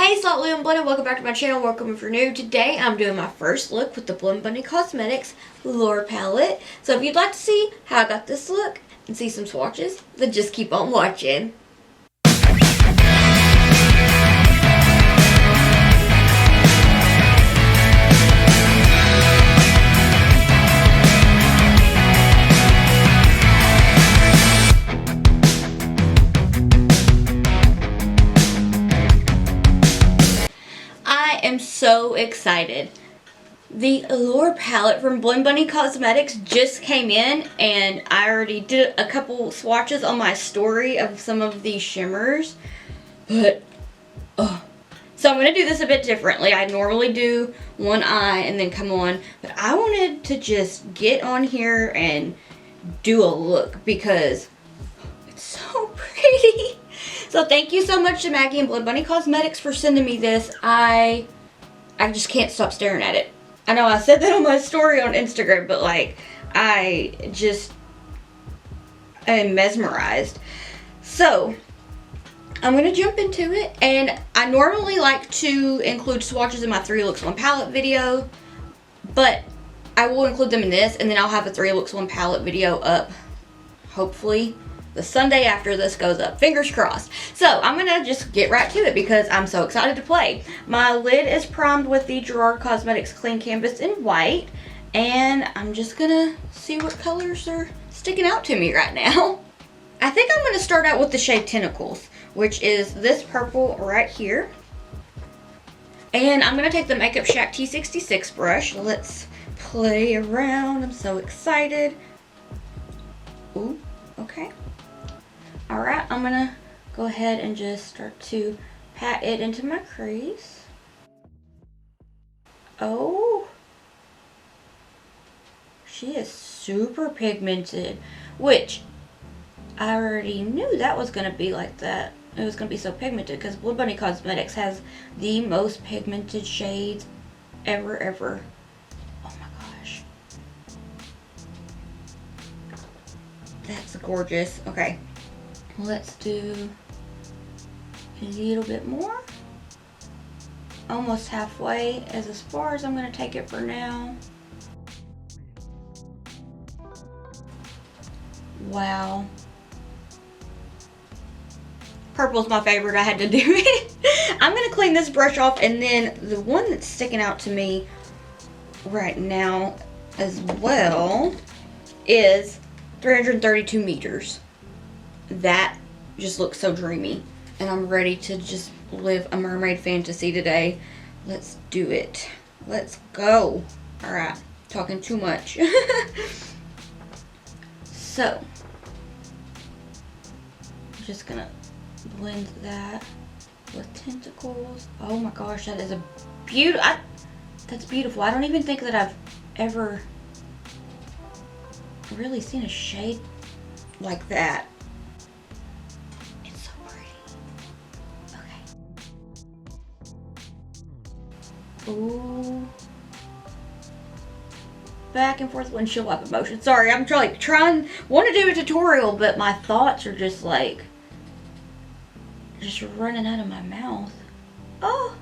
Hey Slightly Unblended, welcome back to my channel. Welcome if you're new. Today I'm doing my first look with the Blend Bunny Cosmetics Lure Palette. So if you'd like to see how I got this look and see some swatches, then just keep on watching. I am so excited. The Allure palette from Blend Bunny Cosmetics just came in, and I already did a couple swatches on my story of some of these shimmers. But, so I'm going to do this a bit differently. I normally do one eye and then come on, but I wanted to just get on here and do a look because it's so pretty. So thank you so much to Maggie and Blend Bunny Cosmetics for sending me this. I just can't stop staring at it. I know I said that on my story on Instagram, but like, I just am mesmerized. So, I'm going to jump into it, and I normally like to include swatches in my 3 looks 1 palette video, but I will include them in this, and then I'll have a 3 looks 1 palette video up, hopefully the Sunday after this goes up. Fingers crossed. So I'm gonna just get right to it because I'm so excited to play. My lid is primed with the Gerard Cosmetics Clean Canvas in white, and I'm just gonna see what colors are sticking out to me right now. I think I'm gonna start out with the shade Tentacles, which is this purple right here. And I'm gonna take the Makeup Shack T66 brush. Let's play around. I'm so excited. Ooh, okay. Alright, I'm gonna go ahead and just start to pat it into my crease. Oh, she is super pigmented, which I already knew that was gonna be like that. It was gonna be so pigmented because Blend Bunny Cosmetics has the most pigmented shades ever. Oh my gosh. That's gorgeous. Okay. Let's do a little bit more. Almost halfway is as far as I'm going to take it for now. Wow. Purple's my favorite. I had to do it. I'm going to clean this brush off, and then the one that's sticking out to me right now as well is 332 meters. That just looks so dreamy, and I'm ready to just live a mermaid fantasy today. Let's do it. Let's go. All right, talking too much. So I'm just gonna blend that with Tentacles. Oh my gosh, that is a that's beautiful. I don't even think that I've ever really seen a shade like that. Ooh. Back and forth windshield wiper motion. Sorry, I'm want to do a tutorial, but my thoughts are just like, just running out of my mouth. Oh.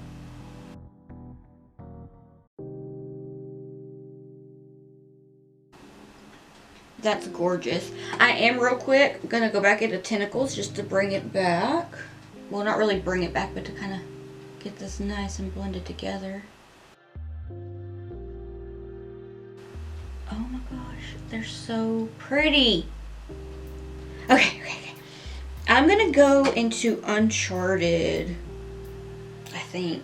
That's gorgeous. I am real quick gonna go back into Tentacles just to bring it back. Well, not really bring it back, but to kind of get this nice and blended together. Oh my gosh, they're so pretty. Okay. I'm gonna go into Uncharted, I think.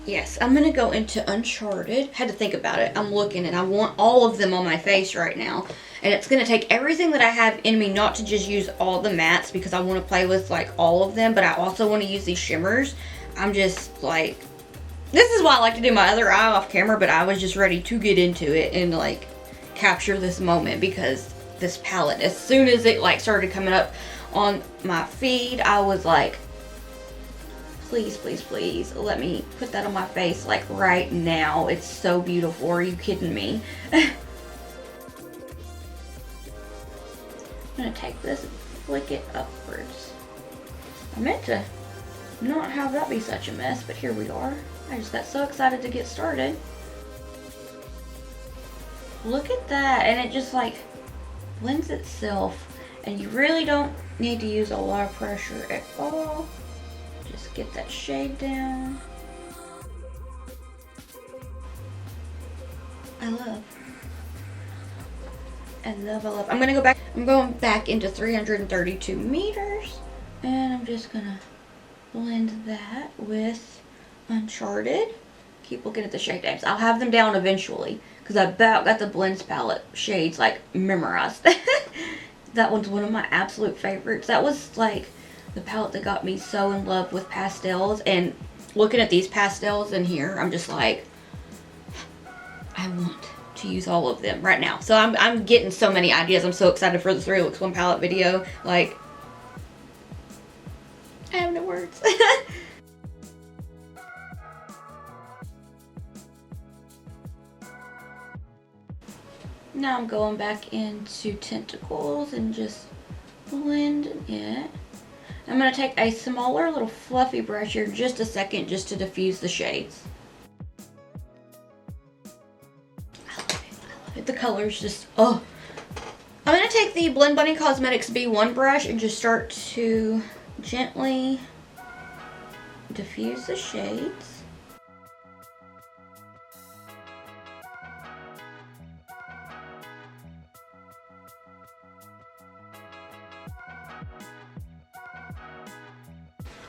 Yes, I'm gonna go into Uncharted. Had to think about it. I'm looking, and I want all of them on my face right now. And it's gonna take everything that I have in me, not to just use all the mattes because I want to play with like all of them, but I also want to use these shimmers. I'm just like, this is why I like to do my other eye off camera, but I was just ready to get into it and like capture this moment because this palette, as soon as it like started coming up on my feed, I was like, please let me put that on my face like right now. It's so beautiful. Are you kidding me? I'm gonna take this and flick it upwards. I meant to not have that be such a mess, but here we are. I just got so excited to get started. Look at that, and it just like blends itself, and you really don't need to use a lot of pressure at all. Just get that shade down. I love. I'm gonna go back. I'm going back into 332 meters, and I'm just gonna blend that with Uncharted. Keep looking at the shade names. I'll have them down eventually because I about got the blends palette shades like memorized. That one's one of my absolute favorites. That was like the palette that got me so in love with pastels, and looking at these pastels in here, I'm just like, I want to use all of them right now. So I'm getting so many ideas. I'm so excited for the 3 Looks 1 palette video. Like, I have no words. Now I'm going back into Tentacles and just blend it. I'm going to take a smaller little fluffy brush here just a second just to diffuse the shades. I love it. The colors just, oh. I'm going to take the Blend Bunny Cosmetics B1 brush and just start to gently diffuse the shades.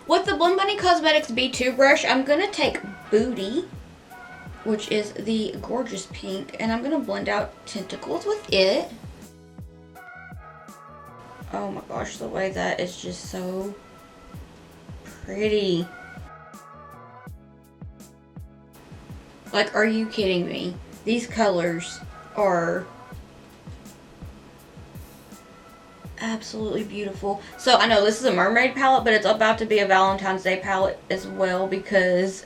With the Blend Bunny Cosmetics B2 brush, I'm going to take Booty, which is the gorgeous pink, and I'm going to blend out Tentacles with it. Oh my gosh, the way that is just so pretty. Like, are you kidding me? These colors are absolutely beautiful. So I know this is a Mermaid palette, but it's about to be a Valentine's Day palette as well because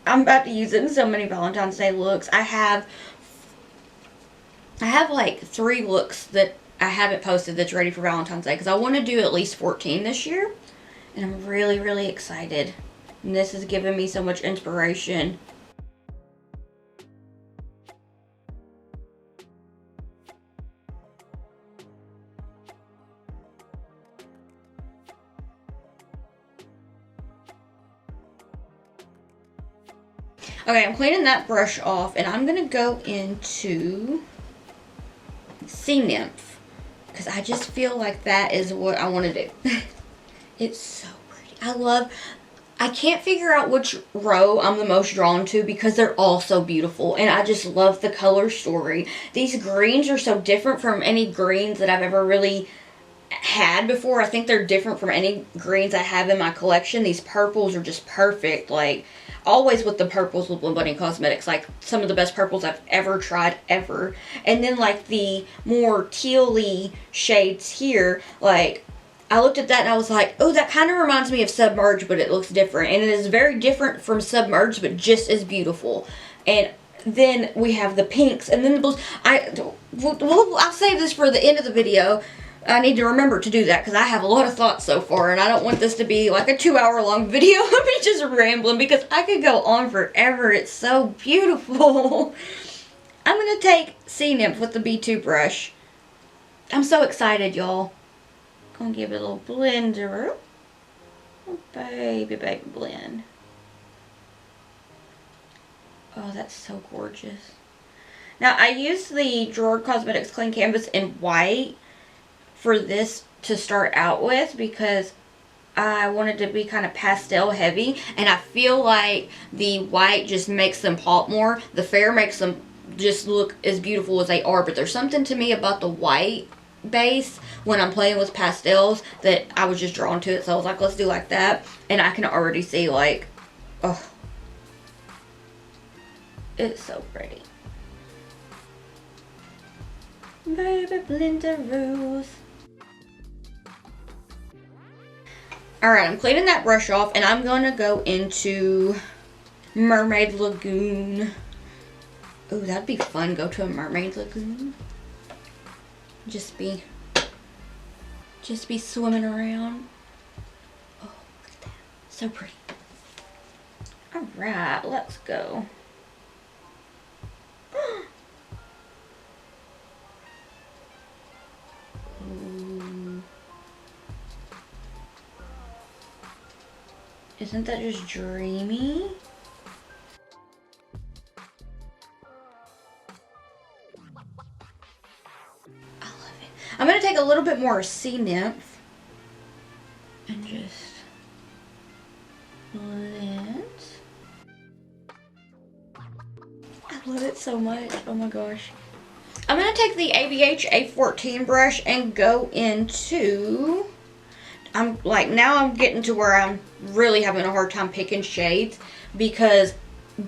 I'm about to use it in so many Valentine's Day looks. I have like 3 looks that I haven't posted that's ready for Valentine's Day because I want to do at least 14 this year, and I'm really, really excited. And this has given me so much inspiration. Okay, I'm cleaning that brush off, and I'm going to go into Sea Nymph, because I just feel like that is what I want to do. It's so pretty. I can't figure out which row I'm the most drawn to because they're all so beautiful, and I just love the color story. These greens are so different from any greens that I've ever really had before. I think they're different from any greens I have in my collection. These purples are just perfect. Like, always with the purples with Blend Bunny Cosmetics, like some of the best purples I've ever tried ever. And then like the more teal-y shades here, like I looked at that and I was like, oh, that kind of reminds me of Submerged, but it looks different. And it is very different from Submerged, but just as beautiful. And then we have the pinks, and then the blues. I'll save this for the end of the video. I need to remember to do that because I have a lot of thoughts so far, and I don't want this to be like a 2-hour-long video of me just rambling because I could go on forever. It's so beautiful. I'm going to take Sea Nymph with the B2 brush. I'm so excited, y'all. Gonna give it a little blender. Oh, baby, baby blend. Oh, that's so gorgeous. Now, I used the Gerard Cosmetics Clean Canvas in white for this to start out with because I wanted to be kind of pastel heavy, and I feel like the white just makes them pop more. The fair makes them just look as beautiful as they are, but there's something to me about the white base when I'm playing with pastels that I was just drawn to it, so I was like, let's do like that. And I can already see like, oh, it's so pretty. Baby blender rules. Alright, I'm cleaning that brush off, and I'm going to go into Mermaid Lagoon. Ooh, that'd be fun, go to a Mermaid Lagoon. Just be swimming around. Oh, So pretty. Alright, let's go. Ooh. Isn't that just dreamy? I love it. I'm going to take a little bit more Sea Nymph and just blend. I love it so much. Oh my gosh. I'm going to take the ABH A14 brush and go into, now I'm getting to where I'm really having a hard time picking shades, because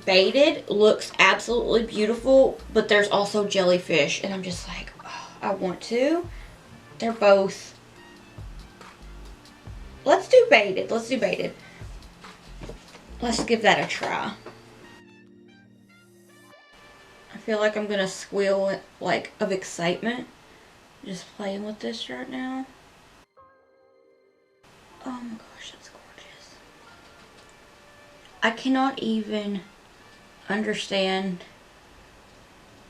Baited looks absolutely beautiful, but there's also Jellyfish, and I'm just like, oh, I want to. They're both. Let's do Baited. Let's do Baited. Let's give that a try. I feel like I'm gonna squeal like of excitement just playing with this right now. Oh my gosh, that's gorgeous. I cannot even understand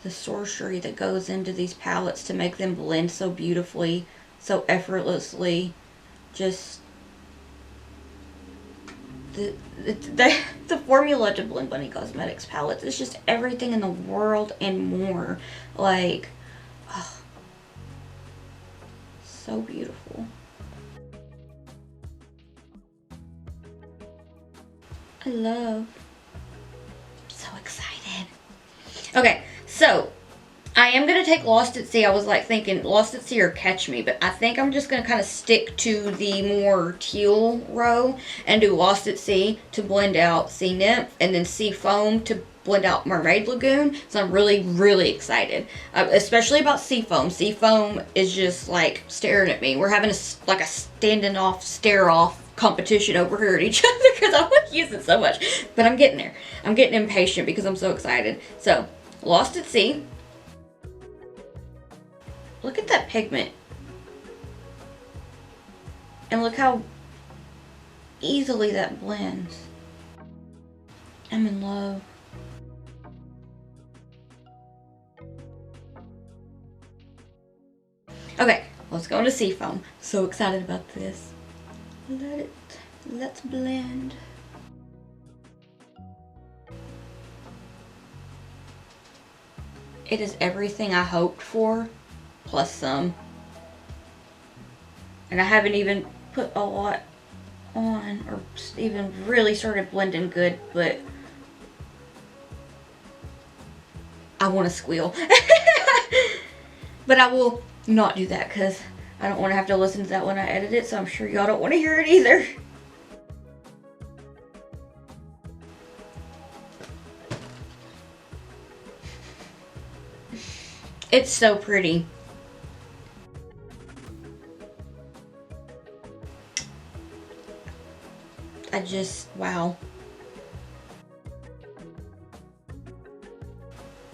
the sorcery that goes into these palettes to make them blend so beautifully, so effortlessly. Just the formula to Blend Bunny Cosmetics palettes is just everything in the world and more. Like, oh, so beautiful. I love. So excited. Okay, so I am going to take Lost at Sea. I was like thinking Lost at Sea or Catch Me, but I think I'm just going to kind of stick to the more teal row and do Lost at Sea to blend out Sea Nymph, and then Sea Foam to blend out Mermaid Lagoon. So I'm really, really excited, especially about Sea Foam. Sea Foam is just like staring at me. We're having like a standing off, stare off competition over here at each other because I want to use it so much. But I'm getting there. I'm getting impatient because I'm so excited. So Lost at Sea. Look at that pigment. And look how easily that blends. I'm in love. Okay, let's go into Sea Foam. So excited about this. Let's blend. It is everything I hoped for, plus some. And I haven't even put a lot on or even really started blending good, but I want to squeal. But I will not do that because I don't want to have to listen to that when I edit it, so I'm sure y'all don't want to hear it either. It's so pretty. Wow.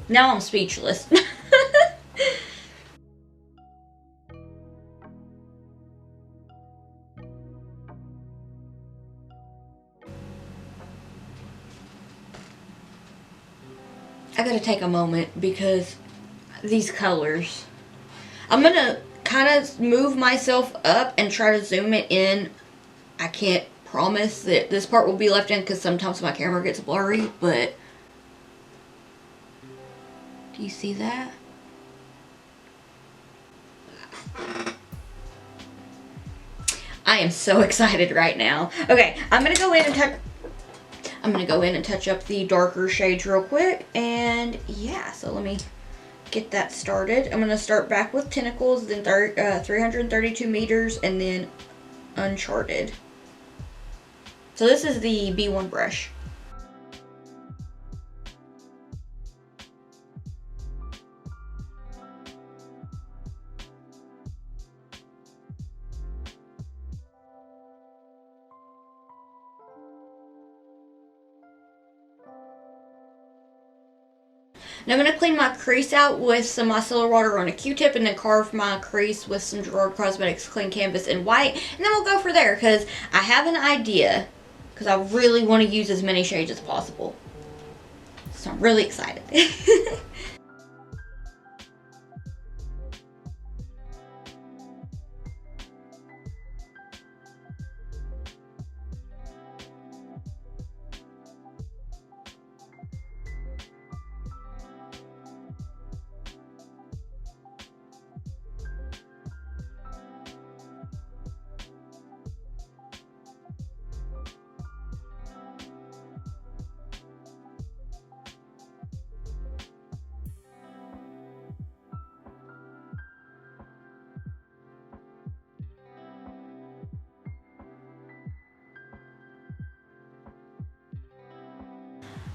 Now I'm speechless. I gotta take a moment because these colors. I'm gonna kind of move myself up and try to zoom it in. I can't promise that this part will be left in because sometimes my camera gets blurry, but do you see that? I am so excited right now. Okay, I'm gonna go in and touch up the darker shades real quick, and yeah, so let me get that started. I'm gonna start back with Tentacles, then 332 meters, and then Uncharted. So this is the B1 brush. Now I'm going to clean my crease out with some micellar water on a Q-tip, and then carve my crease with some Gerard Cosmetics Clean Canvas in white, and then we'll go for there because I have an idea because I really want to use as many shades as possible. So I'm really excited.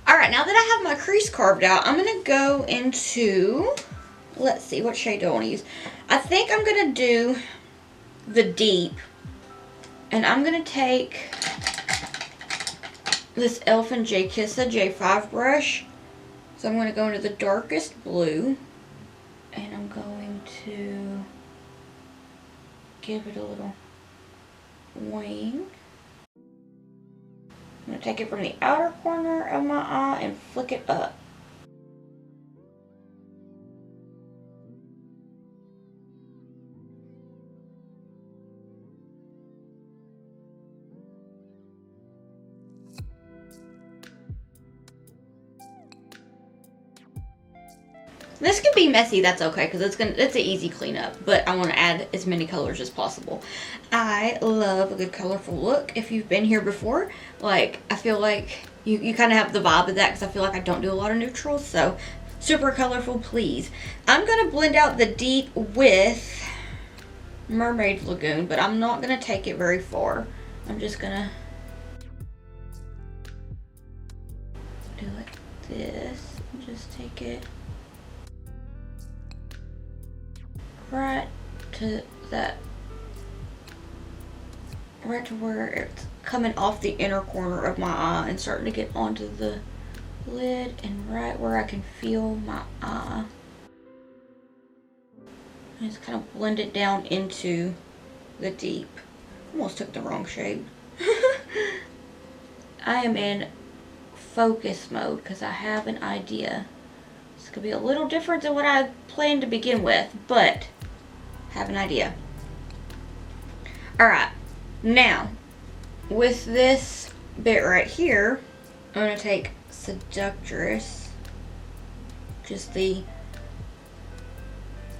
Alright, now that I have my crease carved out, I'm going to go into, let's see, what shade do I want to use? I think I'm going to do the deep, and I'm going to take this Elf and J Kissa J5 brush. So I'm going to go into the darkest blue, and I'm going to give it a little wing. I'm going to take it from the outer corner of my eye and flick it up. This can be messy, that's okay, because it's an easy cleanup, but I want to add as many colors as possible. I love a good colorful look. If you've been here before, like, I feel like you kind of have the vibe of that, because I feel like I don't do a lot of neutrals, so super colorful, please. I'm going to blend out the deep with Mermaid Lagoon, but I'm not going to take it very far. I'm just going to do like this and just take it right to where it's coming off the inner corner of my eye and starting to get onto the lid and right where I can feel my eye. And just kind of blend it down into the deep. Almost took the wrong shade. I am in focus mode because I have an idea. This could be a little different than what I planned to begin with, but have an idea. Alright, now with this bit right here, I'm going to take Seductress, just the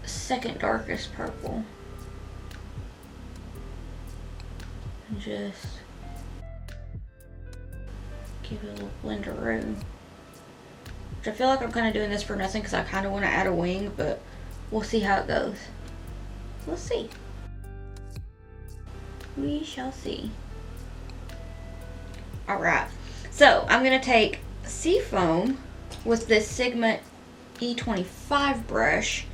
second darkest purple, and just give it a little blender-oo. Which I feel like I'm kind of doing this for nothing because I kind of want to add a wing, but we'll see how it goes. Let's see. We shall see. Alright, so I'm going to take Seafoam with this Sigma E25 brush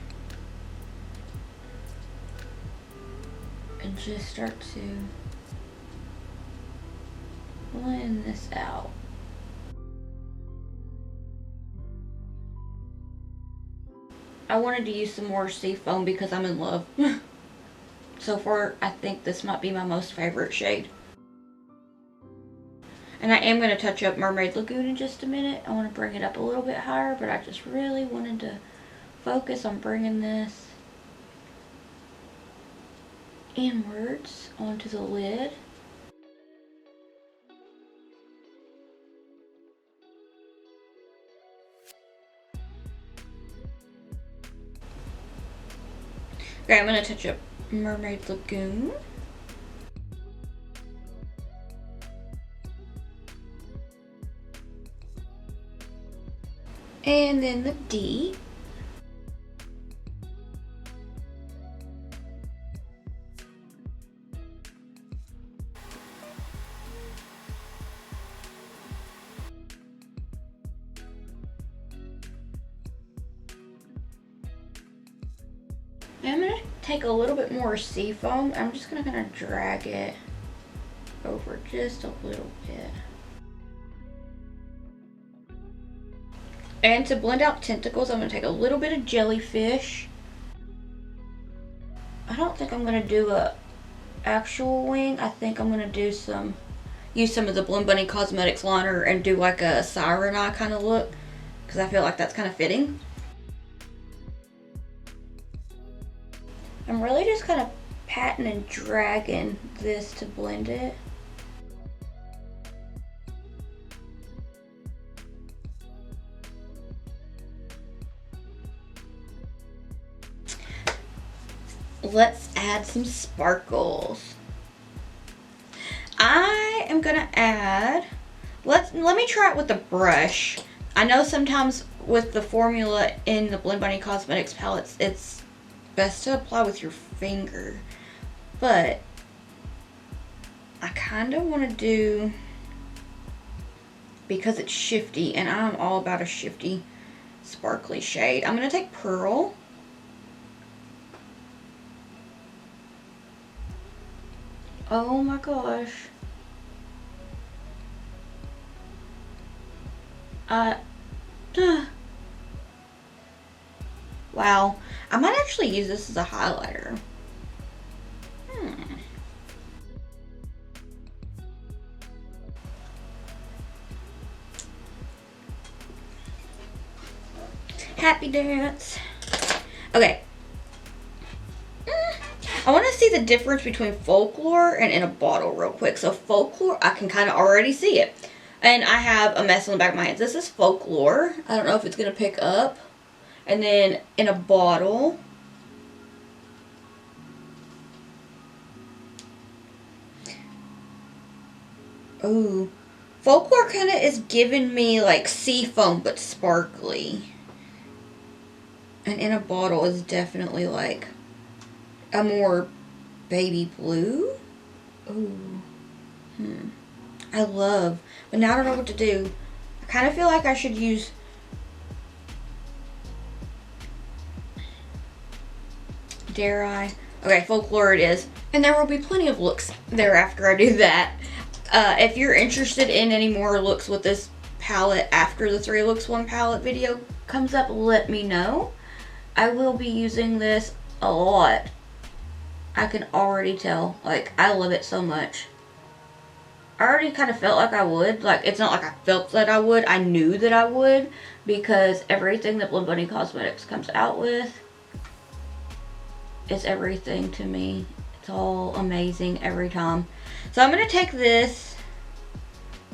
and just start to blend this out. I wanted to use some more Seafoam because I'm in love. So far, I think this might be my most favorite shade. And I am going to touch up Mermaid Lagoon in just a minute. I want to bring it up a little bit higher, but I just really wanted to focus on bringing this inwards onto the lid. Okay, I'm going to touch up Mermaid Lagoon. And then the D. And I'm going to take a little bit more Seafoam. I'm just going to kind of drag it over just a little bit. And to blend out tentacles, I'm going to take a little bit of Jellyfish. I don't think I'm going to do a actual wing. I think I'm going to do some use some of the Bloom Bunny Cosmetics liner and do like a siren eye kind of look, because I feel like that's kind of fitting. I'm really just kind of patting and dragging this to blend it. Let's add some sparkles. I am gonna add, let me try it with the brush. I know sometimes with the formula in the Bloom Bunny Cosmetics palettes, it's best to apply with your finger, but I kind of want to do, because it's shifty and I'm all about a shifty sparkly shade, I'm going to take Pearl. Oh my gosh. Wow. I might actually use this as a highlighter. Happy dance. Okay. I want to see the difference between Folklore and In a Bottle real quick. So Folklore, I can kind of already see it. And I have a mess on the back of my hands. This is Folklore. I don't know if it's going to pick up. And then In a Bottle. Ooh. Folklore kind of is giving me like sea foam but sparkly. And In a Bottle is definitely like a more baby blue. Ooh. I love, but now I don't know what to do. I kind of feel like I should use dare I? Okay, Folklore it is. And there will be plenty of looks thereafter I do that. If you're interested in any more looks with this palette after the 3 looks 1 palette video comes up, let me know. I will be using this a lot. I can already tell. Like, I love it so much. I already kind of felt like I would. Like, it's not like I felt that I would. I knew that I would, because everything that Bloom Bunny Cosmetics comes out with is everything to me. It's all amazing every time. So I'm going to take this,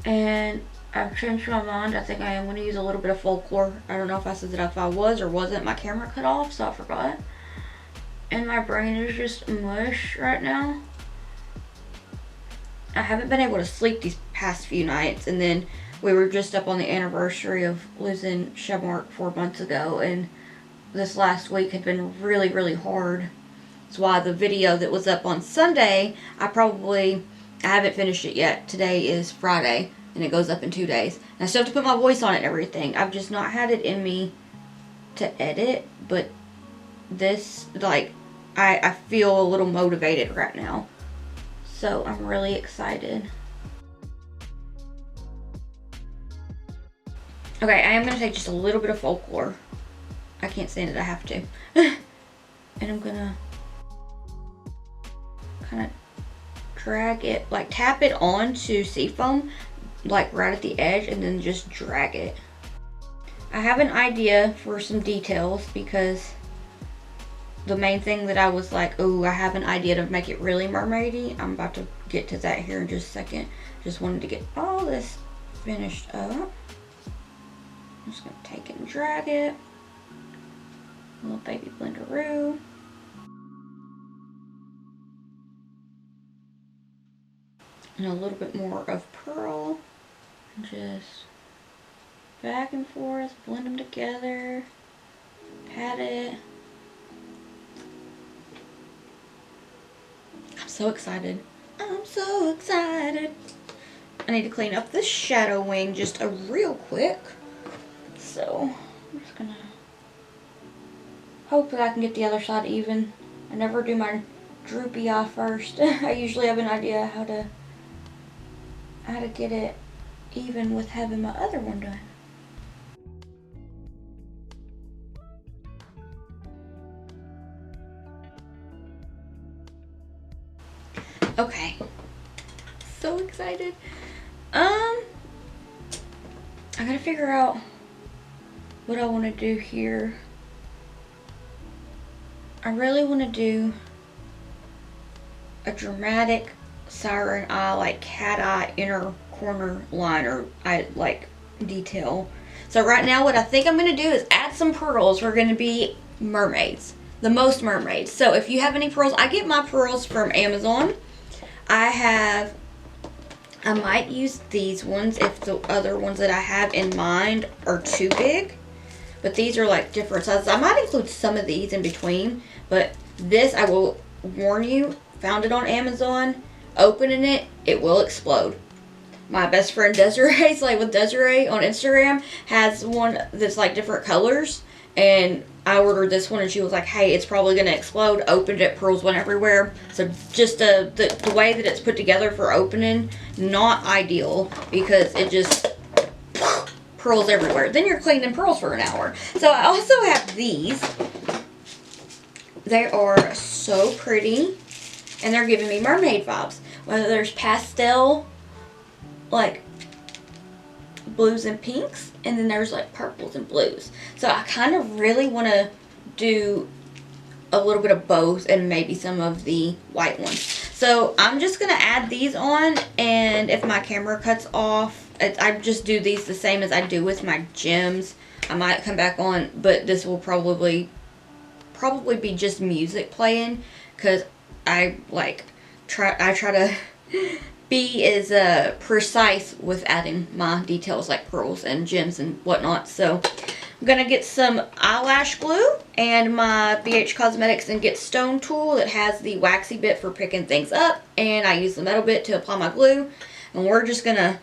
and I've changed my mind. I think I am going to use a little bit of Folklore. I don't know if I said that if I was or wasn't. My camera cut off, so I forgot. And my brain is just mush right now. I haven't been able to sleep these past few nights, and then we were just up on the anniversary of losing Shemmark 4 months ago, and this last week had been really, really hard. That's why the video that was up on Sunday, I haven't finished it yet. Today is Friday, and it goes up in 2 days. And I still have to put my voice on it and everything. I've just not had it in me to edit, but this, like, I feel a little motivated right now. So I'm really excited. Okay, I am going to take just a little bit of Folklore. I can't stand it, I have to. And I'm going to kind of drag it, like tap it onto Seafoam, like right at the edge, and then just drag it. I have an idea for some details, because the main thing that I was like, oh, I have an idea to make it really mermaidy. I'm about to get to that here in just a second. Just wanted to get all this finished up. I'm just going to take it and drag it. A little baby blenderoo. And a little bit more of Pearl. And just back and forth, blend them together. Pat it. I'm so excited. I'm so excited. I need to clean up this shadow wing just a real quick. So I'm just gonna hope that I can get the other side even. I never do my droopy eye first. I usually have an idea how to get it even with having my other one done. Okay, so excited. I gotta figure out what I want to do here. I really want to do a dramatic siren eye, like cat eye inner corner liner, I like detail. So right now what I think I'm going to do is add some pearls. We're going to be mermaids, the most mermaids. So if you have any pearls, I get my pearls from Amazon. I might use these ones if the other ones that I have in mind are too big. But these are like different sizes. I might include some of these in between. But this, I will warn you, found it on Amazon. Opening it, it will explode. My best friend Desiree, Slay with Desiree on Instagram, has one that's like different colors. And I ordered this one and she was like, hey, it's probably going to explode. Opened it, pearls went everywhere. So just the way that it's put together for opening, not ideal because it just pearls everywhere. Then you're cleaning pearls for an hour. So I also have these. They are so pretty. And they're giving me mermaid vibes. Whether there's pastel, like blues and pinks, and then there's like purples and blues. So I kind of really want to do a little bit of both and maybe some of the white ones. So I'm just going to add these on, and if my camera cuts off, I just do these the same as I do with my gems. I might come back on, but this will probably be just music playing because I try to be as precise with adding my details like pearls and gems and whatnot. So I'm going to get some eyelash glue and my BH Cosmetics and Get Stone tool that has the waxy bit for picking things up. And I use the metal bit to apply my glue. And we're just going to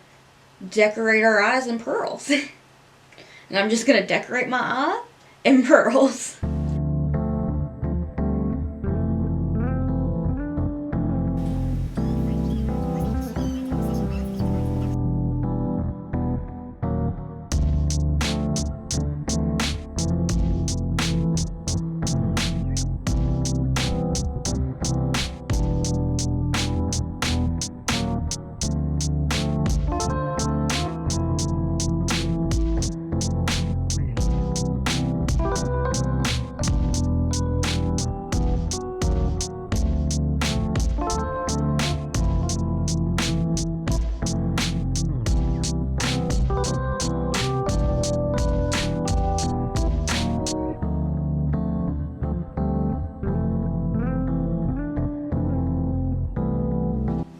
decorate our eyes in pearls. And I'm just going to decorate my eye in pearls.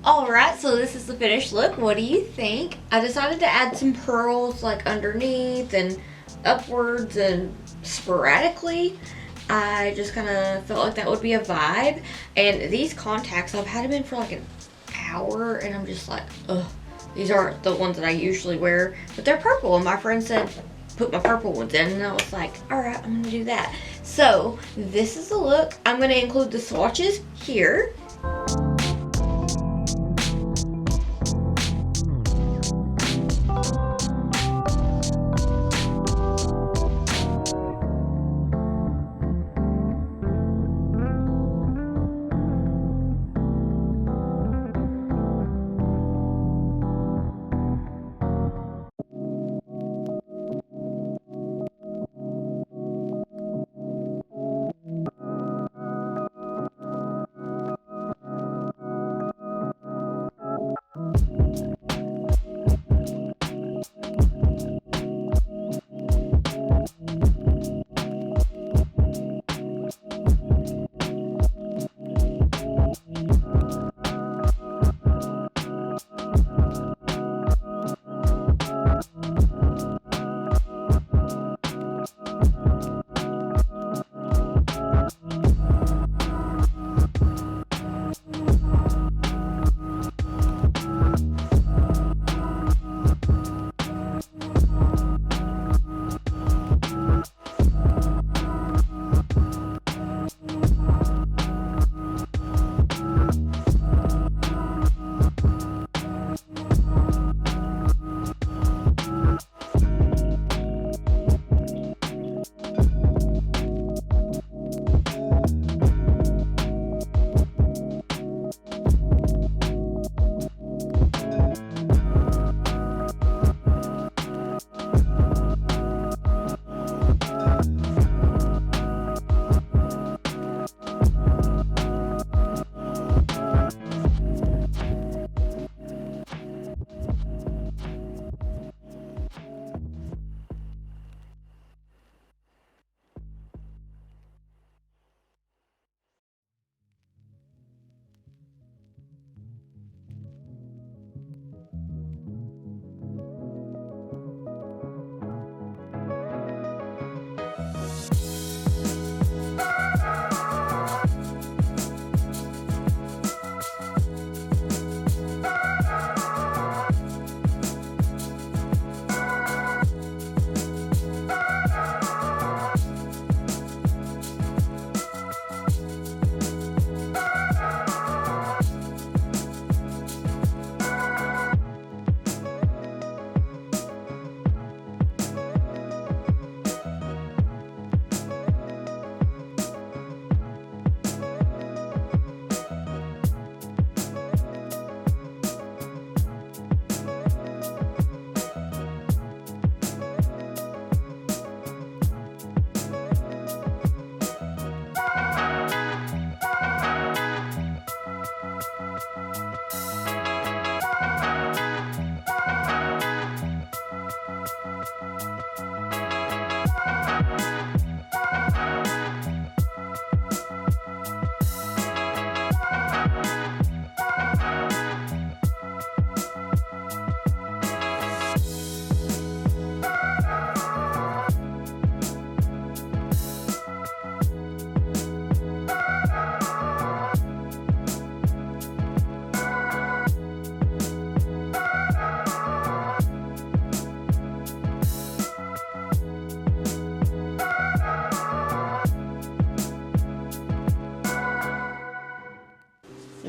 Alright, so this is the finished look. What do you think? I decided to add some pearls like underneath and upwards and sporadically. I just kind of felt like that would be a vibe. And these contacts, I've had them in for like an hour and I'm just like, ugh. These aren't the ones that I usually wear, but they're purple. And my friend said, put my purple ones in. And I was like, alright, I'm going to do that. So this is the look. I'm going to include the swatches here.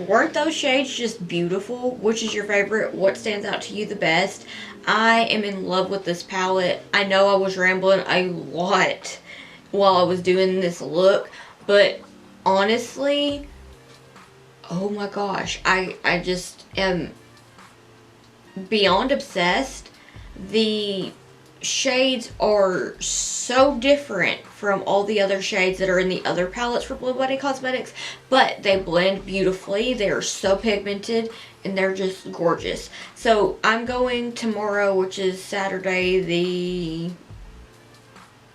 weren't those shades just beautiful? Which is your favorite? What stands out to you the best? I am in love with this palette. I know I was rambling a lot while I was doing this look, but honestly, oh my gosh, I just am beyond obsessed. The shades are so different from all the other shades that are in the other palettes for Blue Bunny Cosmetics, but they blend beautifully. They are so pigmented and they're just gorgeous. So I'm going tomorrow, which is Saturday the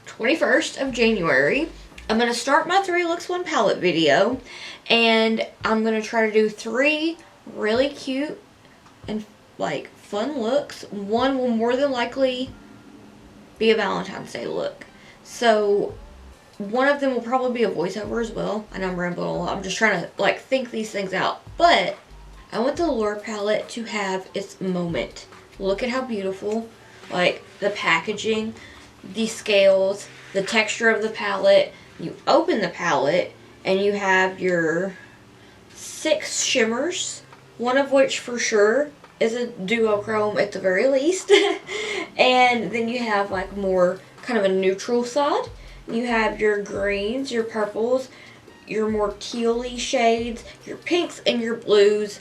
21st of January. I'm going to start my 3 looks 1 palette video, and I'm going to try to do 3 really cute and like fun looks. One will more than likely be a Valentine's Day look. So one of them will probably be a voiceover as well. I know I'm rambling a lot. I'm just trying to like think these things out. But I want the Allure palette to have its moment. Look at how beautiful. Like the packaging, the scales, the texture of the palette. You open the palette and you have your 6 shimmers, one of which for sure is a duochrome at the very least. And then you have like more kind of a neutral side. You have your greens, your purples, your more tealy shades, your pinks and your blues.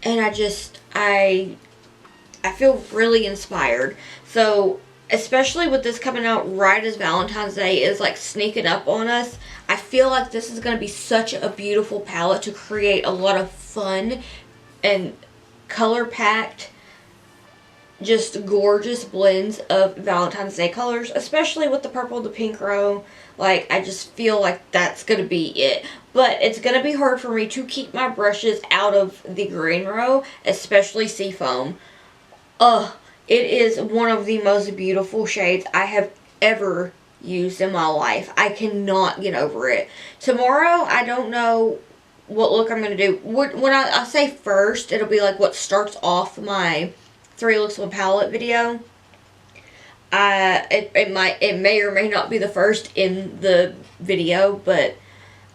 And I feel really inspired. So especially with this coming out right as Valentine's Day is like sneaking up on us, I feel like this is going to be such a beautiful palette to create a lot of fun and color-packed, just gorgeous blends of Valentine's Day colors, especially with the purple, the pink row. Like, I just feel like that's going to be it. But it's going to be hard for me to keep my brushes out of the green row, especially Seafoam. It is one of the most beautiful shades I have ever used in my life. I cannot get over it. Tomorrow, I don't know what look I'm going to do. When I say first, it'll be like what starts off my 3 looks 1 palette video. It may or may not be the first in the video, but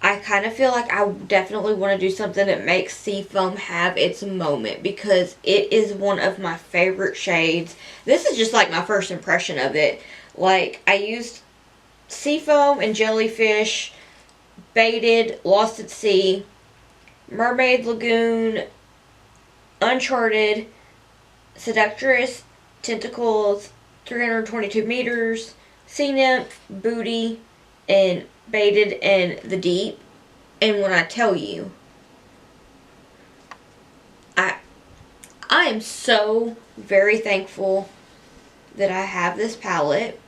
I kind of feel like I definitely want to do something that makes Seafoam have its moment, because it is one of my favorite shades. This is just like my first impression of it. Like, I used Seafoam and Jellyfish, Baited, Lost at Sea, Mermaid, Lagoon, Uncharted, Seductress, Tentacles, 322 Meters, Sea Nymph, Booty, and Baited and the Deep. And when I tell you, I am so very thankful that I have this palette,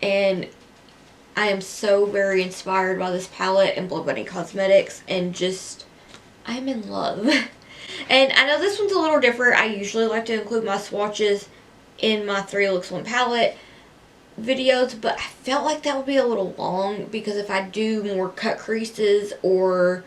and I am so very inspired by this palette and Blue Bunny Cosmetics, and just, I'm in love. And I know this one's a little different. I usually like to include my swatches in my 3 looks 1 palette videos, but I felt like that would be a little long, because if I do more cut creases or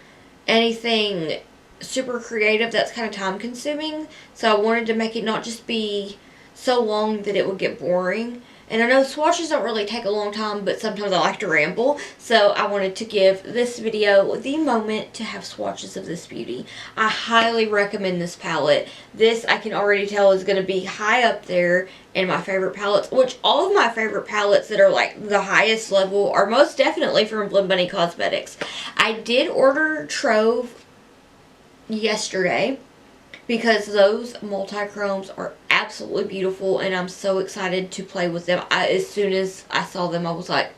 anything super creative, that's kind of time consuming. So I wanted to make it not just be so long that it would get boring. And I know swatches don't really take a long time, but sometimes I like to ramble. So I wanted to give this video the moment to have swatches of this beauty. I highly recommend this palette. This, I can already tell, is going to be high up there in my favorite palettes, which all of my favorite palettes that are like the highest level are most definitely from Blue Bunny Cosmetics. I did order Trove yesterday, because those multi-chromes are absolutely beautiful, and I'm so excited to play with them. As soon as I saw them, I was like,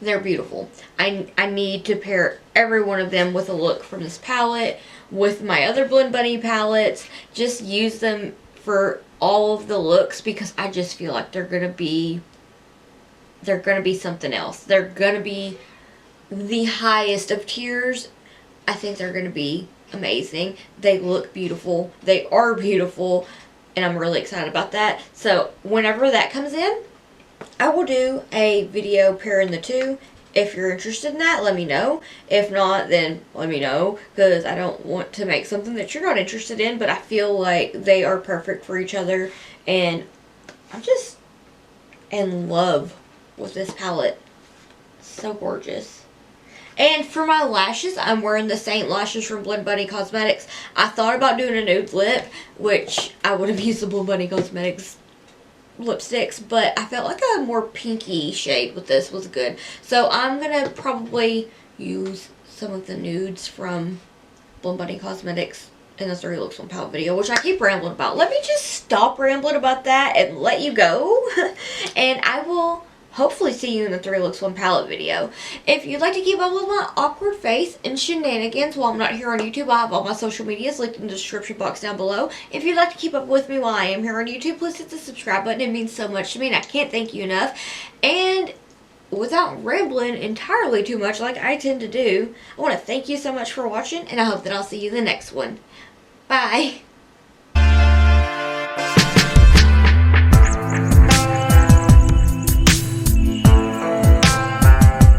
they're beautiful. I need to pair every one of them with a look from this palette, with my other Blue Bunny palettes. Just use them for all of the looks, because I just feel like they're gonna be something else. They're gonna be the highest of tiers. I think they're going to be amazing. They look beautiful. They are beautiful. And I'm really excited about that. So whenever that comes in, I will do a video pairing the 2. If you're interested in that, let me know. If not, then let me know, because I don't want to make something that you're not interested in. But I feel like they are perfect for each other. And I'm just in love with this palette. So gorgeous. And for my lashes, I'm wearing the Saint lashes from Blend Bunny Cosmetics. I thought about doing a nude lip, which I would have used the Blend Bunny Cosmetics lipsticks, but I felt like a more pinky shade with this was good. So I'm going to probably use some of the nudes from Blend Bunny Cosmetics in the 30 Looks One Palette video, which I keep rambling about. Let me just stop rambling about that and let you go. And I will hopefully see you in the 3 Looks One Palette video. If you'd like to keep up with my awkward face and shenanigans while I'm not here on YouTube, I have all my social medias linked in the description box down below. If you'd like to keep up with me while I am here on YouTube, please hit the subscribe button. It means so much to me and I can't thank you enough. And without rambling entirely too much like I tend to do, I want to thank you so much for watching, and I hope that I'll see you in the next one. Bye.